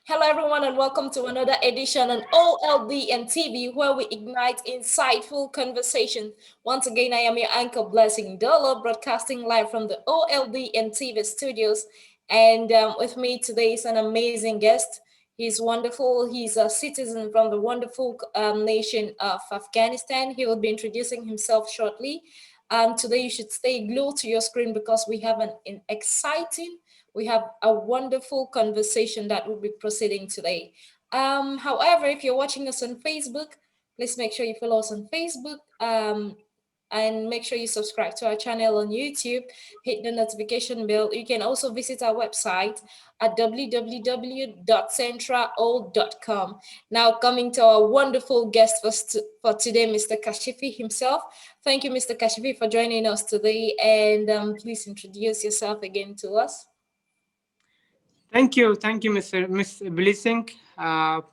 Hello, everyone, and welcome to another edition on OLD and TV, where we ignite insightful conversation. Once again, I am your anchor, Blessing Dolo, broadcasting live from the OLD and TV studios. And with me today is an amazing guest. He's wonderful. He's a citizen from the wonderful nation of Afghanistan. He will be introducing himself shortly. Today, you should stay glued to your screen because we have an exciting we have a wonderful conversation that will be proceeding today. However, if you're watching us on Facebook, please make sure you follow us on Facebook and make sure you subscribe to our channel on YouTube, hit the notification bell. You can also visit our website at www.centraold.com. Now, coming to our wonderful guest for today, Mr. Kashifi himself. Thank you, Mr. Kashifi, for joining us today. And please introduce yourself again to us. Thank you, Miss Blessing, and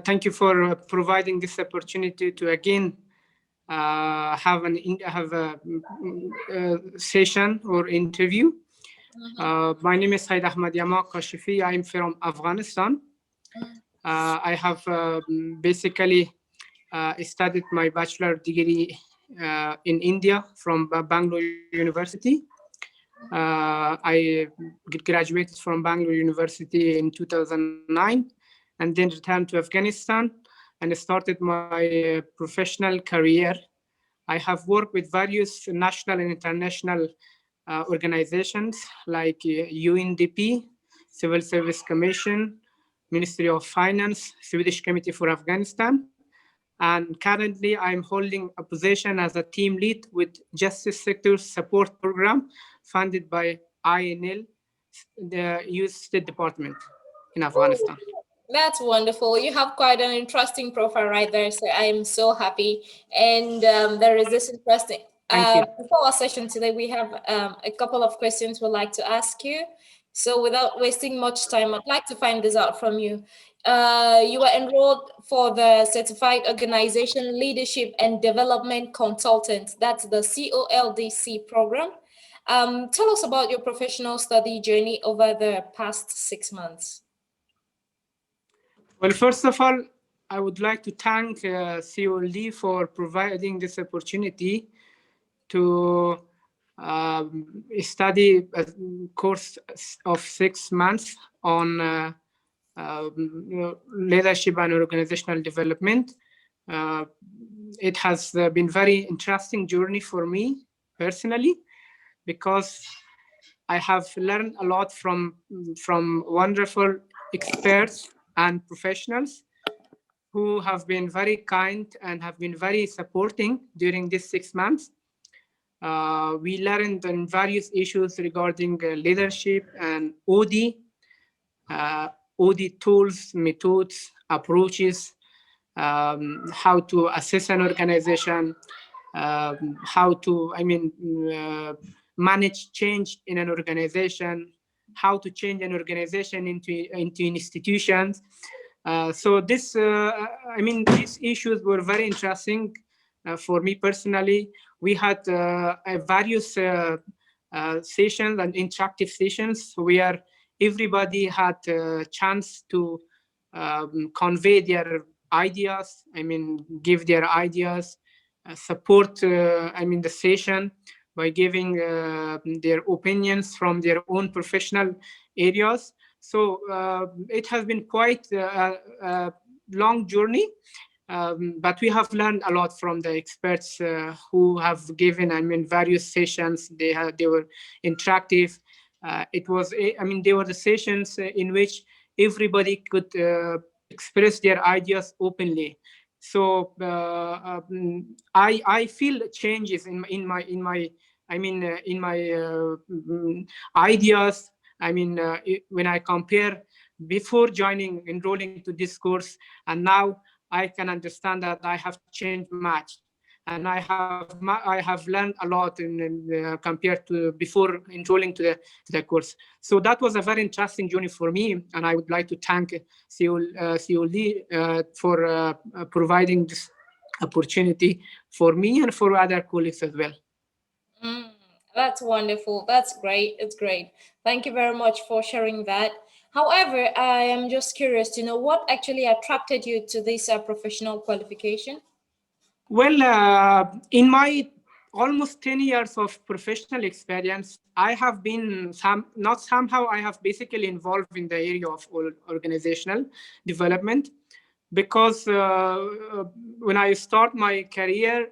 thank you for providing this opportunity to again have a session or interview. My name is Said Ahmad Yama Kashifi. I'm from Afghanistan. I have basically studied my bachelor degree in India from Bangalore University. I graduated from Bangalore University in 2009 and then returned to Afghanistan and started my professional career. I have worked with various national and international organizations like UNDP, Civil Service Commission, Ministry of Finance, Swedish Committee for Afghanistan. And currently I'm holding a position as a team lead with Justice Sector Support Program funded by INL, the US State Department in Afghanistan. That's wonderful. You have quite an interesting profile right there. So I'm so happy. And there is this interesting. Thank you. Before our session today, we have a couple of questions we'd like to ask you. So without wasting much time, I'd like to find this out from you. You were enrolled for the Certified Organization Leadership and Development Consultant. That's the COLDC program. Tell us about your professional study journey over the past 6 months. Well, first of all, I would like to thank COLD for providing this opportunity to study a course of 6 months on leadership and organizational development. It has been very interesting journey for me personally because I have learned a lot from wonderful experts and professionals who have been very kind and have been very supporting during these 6 months. We learned on various issues regarding leadership and OD tools, methods, approaches, how to assess an organization, how to, manage change in an organization, how to change an organization into institutions. So these issues were very interesting for me personally. We had various sessions and interactive sessions where everybody had a chance to convey their ideas, give their ideas, support, the session by giving their opinions from their own professional areas. So it has been quite a long journey, but we have learned a lot from the experts who have given, various sessions. They were interactive. They were the sessions in which everybody could express their ideas openly. So I feel changes in my ideas. When I compare before enrolling to this course, and now I can understand that I have changed much, and I have learned a lot compared to before enrolling to the course. So that was a very interesting journey for me, and I would like to thank COLD for providing this opportunity for me and for other colleagues as well. That's wonderful. That's great. It's great. Thank you very much for sharing that. However, I am just curious to know what actually attracted you to this professional qualification. Well, in my almost 10 years of professional experience, I have been not somehow, I have basically involved in the area of organizational development because when I start my career,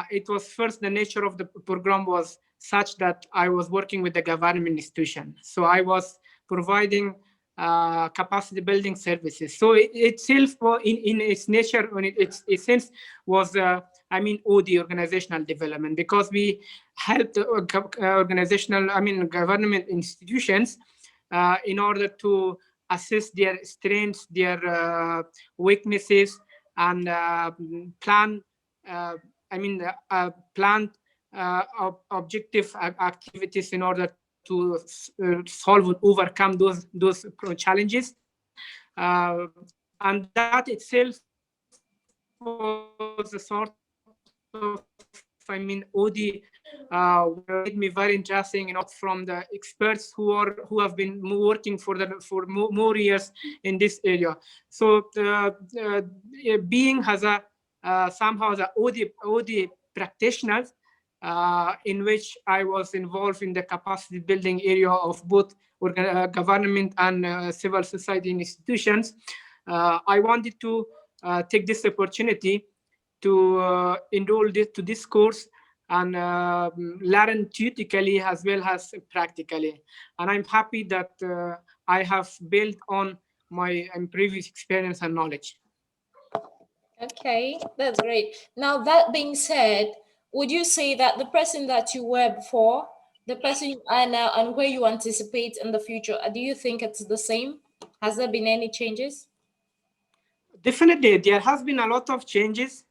it was first the nature of the program was such that I was working with the government institution. So I was providing capacity building services. So it itself, in its nature, in its essence, was OD, organizational development, because we helped organizational, government institutions in order to assess their strengths, their weaknesses, and plan. Uh, plan objective activities in order to solve and overcome those challenges, and that itself was a sort of OD where made me very interesting, from the experts who have been working for more years in this area. So being as a somehow the OD practitioner, in which I was involved in the capacity building area of both government and civil society institutions. I wanted to take this opportunity to enroll to this course and learn theoretically as well as practically. And I'm happy that I have built on my previous experience and knowledge. Okay, that's great. Now, that being said, would you say that the person that you were before, the person you are now, and where you anticipate in the future, do you think it's the same? Has there been any changes? Definitely, there has been a lot of changes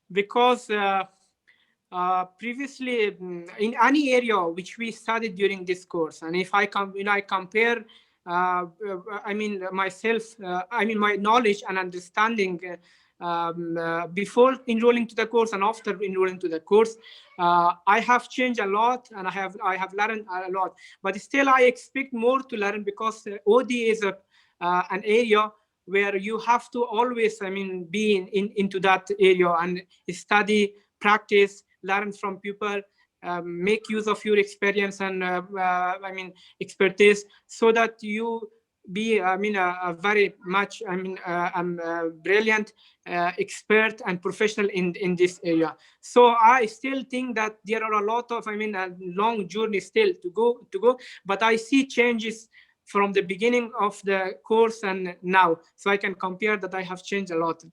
because previously, in any area which we studied during this course, and if I compare, myself, my knowledge and understanding before enrolling to the course and after enrolling to the course, I have changed a lot, and I have learned a lot. But still, I expect more to learn, because OD is an area where you have to always, be into that area and study, practice, learn from people, make use of your experience and expertise, so that you be, a very much, brilliant expert and professional in this area. So I still think that there are a lot of, a long journey still to go, but I see changes from the beginning of the course and now, so I can compare that I have changed a lot.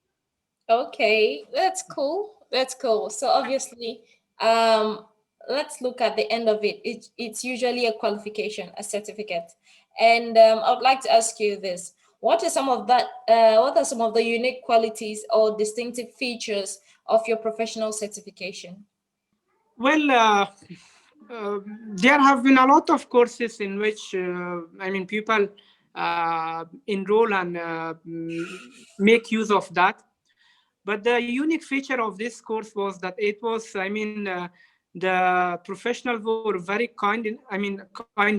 Okay, that's cool. That's cool. So obviously, um, let's look at the end of it. It's usually a qualification, a certificate. And I would like to ask you this: What are some of that? What are some of the unique qualities or distinctive features of your professional certification? Well, there have been a lot of courses in which, people enroll and make use of that. But the unique feature of this course was that it was, the professionals were very kind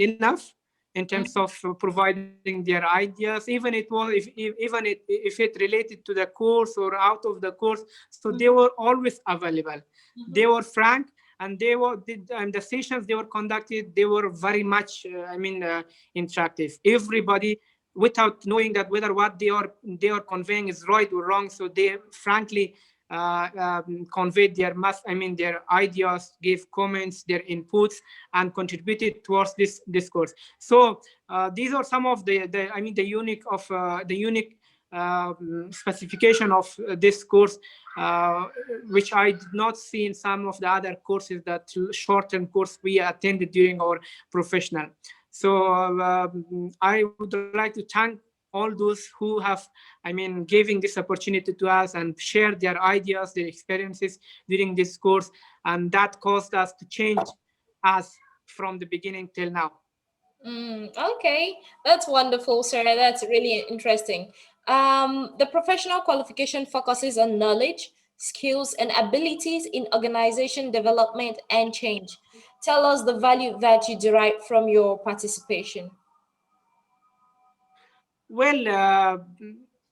enough in terms of providing their ideas, even it was even if it related to the course or out of the course. So they were always available. They were frank, and the sessions they were conducted, they were very much, interactive. Everybody, without knowing that whether what they are conveying is right or wrong, so they frankly conveyed their ideas, gave comments, their inputs, and contributed towards this discourse. So these are some of the unique specification of this course, uh, which I did not see in some of the other courses, that short-term course we attended during our professional. So I would like to thank all those who have, giving this opportunity to us and share their ideas, their experiences during this course, and that caused us to change us from the beginning till now. Okay, that's wonderful, Sarah. That's really interesting. The professional qualification focuses on knowledge, skills, and abilities in organization development and change. Tell us the value that you derive from your participation. Well,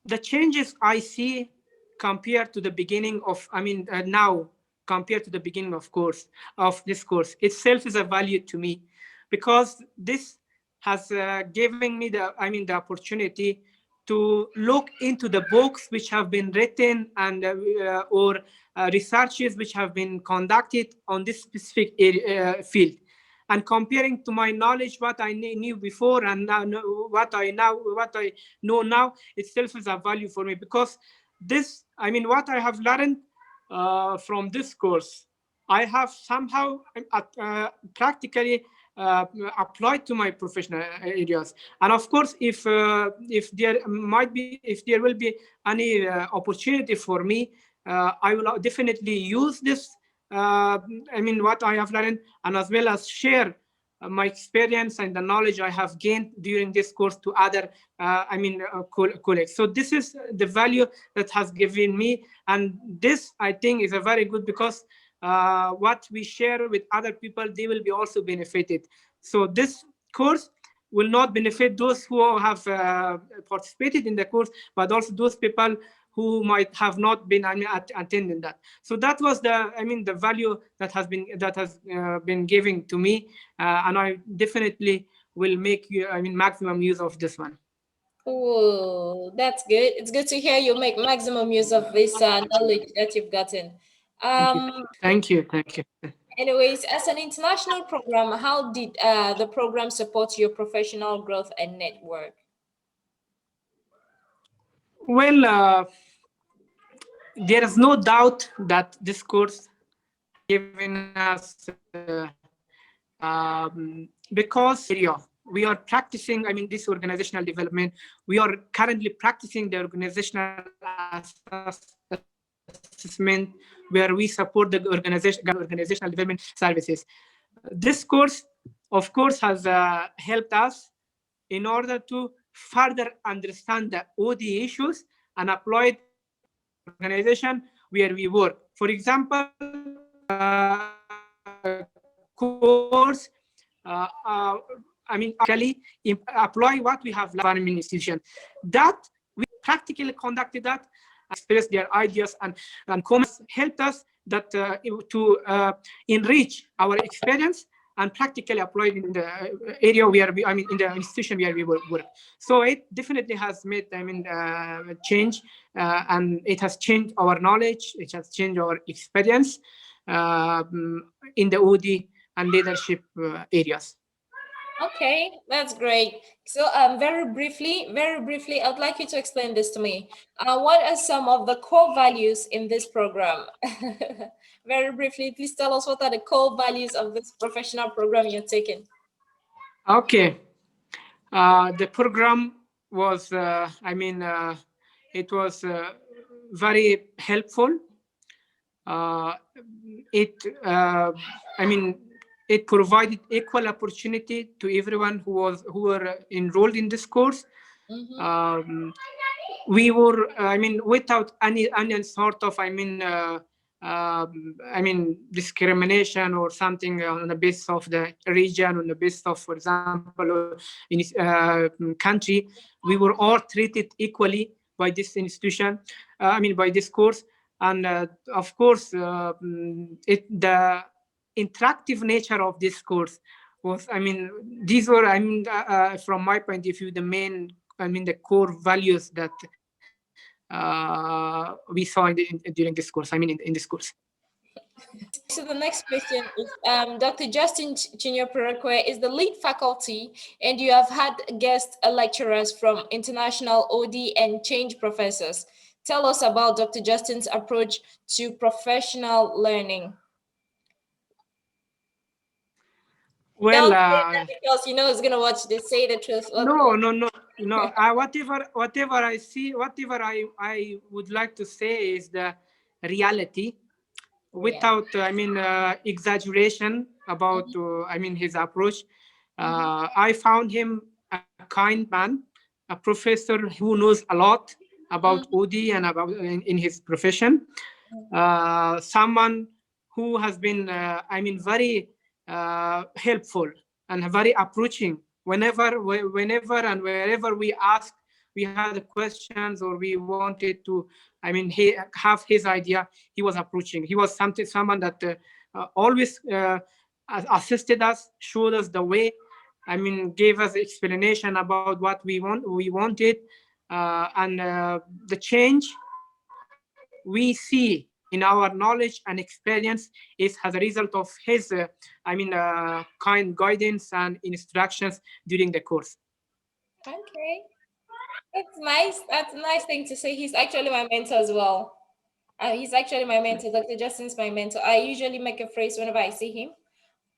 the changes I see compared to the beginning of, now compared to the beginning of course of this course itself is a value to me, because this has given me the opportunity to look into the books which have been written and or researches which have been conducted on this specific field, and comparing to my knowledge what I knew before and now what I know now itself is a value for me, because this what I have learned from this course I have somehow practically applied to my professional areas. And of course, if there will be any opportunity for me, I will definitely use this. What I have learned, and as well as share my experience and the knowledge I have gained during this course to other colleagues. So this is the value that has given me, and this I think is a very good, because what we share with other people, they will be also benefited. So this course will not benefit those who have participated in the course, but also those people who might have not been attending that. So that was the value that has been given to me, and I definitely will make maximum use of this one. Oh, that's good. It's good to hear you make maximum use of this knowledge that you've gotten. Thank you. Um, Thank you. Thank you. Anyways, as an international program, how did the program support your professional growth and network? Well, there is no doubt that this course has given us because area we are practicing this organizational development. We are currently practicing the organizational assessment, where we support the organizational development services. This course of course has helped us in order to further understand the OD issues and apply it in the organization where we work. For example, course, apply what we have learned in institution. That we practically conducted that, express their ideas and comments, helped us that to enrich our experience and practically apply it in the area where in the institution where we work. So it definitely has made change, and it has changed our knowledge, it has changed our experience in the OD and leadership areas. Okay, that's great. So, very briefly, I'd like you to explain this to me. What are some of the core values in this program? Very briefly, please tell us what are the core values of this professional program you're taking. Okay. The program was, it was very helpful. Uh, it, I mean, it provided equal opportunity to everyone who were enrolled in this course. Mm-hmm. We were, without any sort of, discrimination or something on the basis of the region, on the basis of, for example, in country. We were all treated equally by this institution. By this course, and of course, the interactive nature of this course was, these were, from my point of view, the main, the core values that we saw during this course. In this course. So the next question is Dr. Justin Junior Perekwe is the lead faculty, and you have had guest lecturers from international OD and change professors. Tell us about Dr. Justin's approach to professional learning. Well, Don't say that because you know it's gonna watch this. Say the truth. no. Whatever I see, whatever I would like to say is the reality, Yeah. without exaggeration about Mhm, his approach. mhm, I found him a kind man, a professor who knows a lot about mhm, OD and about in his profession. Someone who has been very helpful and very approaching whenever and wherever we ask we had questions or we wanted to, I mean, have his idea, he was approaching. He was someone that always assisted us, showed us the way. I mean, gave us explanation about what we wanted, and the change we see in our knowledge and experience is as a result of his, kind guidance and instructions during the course. Okay. That's nice. That's a nice thing to say. He's actually my mentor as well. He's actually my mentor. Dr. Justin's my mentor. I usually make a phrase whenever I see him.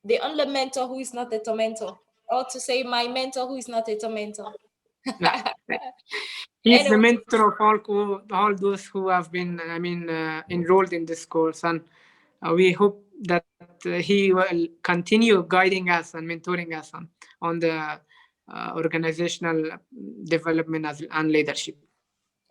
The only mentor who is not a tormentor. Or to say my mentor who is not a tormentor. Yeah. He's the Anyway, mentor of all those who have been, enrolled in this course, and we hope that he will continue guiding us and mentoring us on the organizational development and leadership.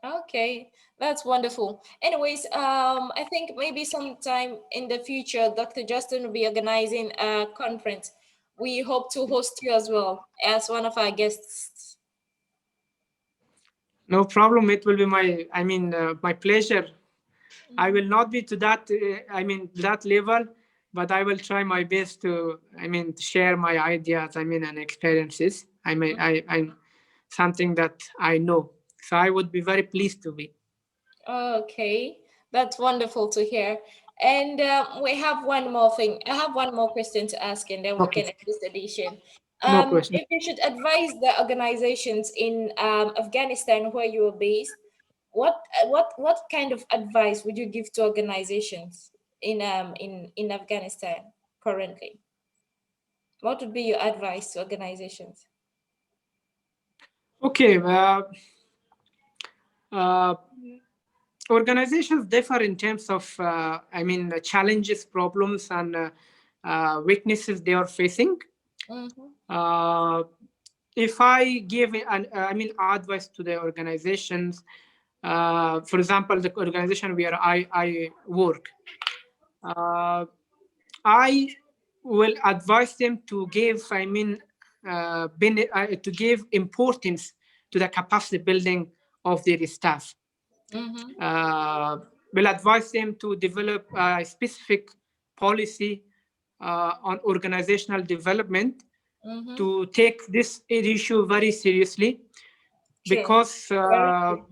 okay, that's wonderful. Anyways, I think maybe sometime in the future, Dr. Justin will be organizing a conference. We hope to host you as well as one of our guests. No problem. It will be my pleasure. I will not be to that, that level, but I will try my best to, share my ideas, and experiences. I'm something that I know. So I would be very pleased to be. Okay, that's wonderful to hear. And we have one more thing. I have one more question to ask, and then we Okay. can end this edition. No question. If you should advise the organizations in Afghanistan where you are based, what kind of advice would you give to organizations in Afghanistan currently? What would be your advice to organizations? Okay. Uh, Organizations differ in terms of, the challenges, problems, and weaknesses they are facing. Mm-hmm. Uh, if I give advice to the organizations, for example, the organization where I work, uh, I will advise them to give, to give importance to the capacity building of their staff. Mm-hmm. Uh, will advise them to develop a specific policy on organizational development, Mm-hmm. to take this issue very seriously, True. because Very true.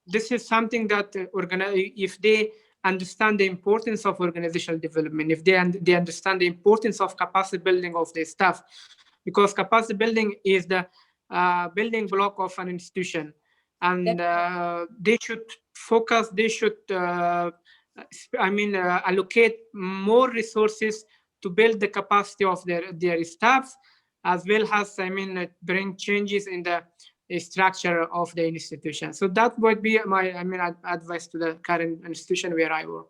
this is something that if they understand the importance of organizational development, if they understand the importance of capacity building of their staff, because capacity building is the building block of an institution, and they should focus, they should allocate more resources to build the capacity of their staff, as well as bring changes in the structure of the institution. So that would be my advice to the current institution where I work.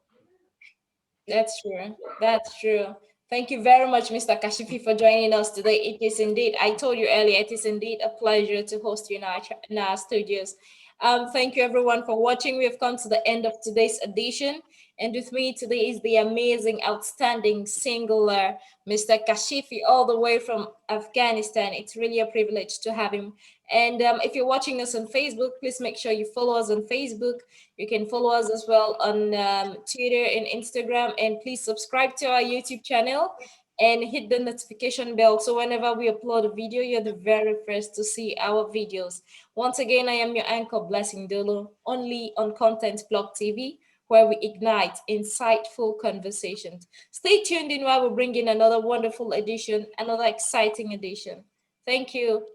That's true. That's true. Thank you very much, Mr. Kashifi, for joining us today. It is indeed, I told you earlier, it is indeed a pleasure to host you in in our studios. Thank you, everyone, for watching. We have come to the end of today's edition. And with me today is the amazing, outstanding, singular Mr. Kashifi, all the way from Afghanistan. It's really a privilege to have him. And if you're watching us on Facebook, please make sure you follow us on Facebook. You can follow us as well on Twitter and Instagram. And please subscribe to our YouTube channel and hit the notification bell. So whenever we upload a video, you're the very first to see our videos. Once again, I am your anchor, Blessing Dolo, only on Content Block TV, where we ignite insightful conversations. Stay tuned in while we bring in another wonderful edition, another exciting edition. Thank you.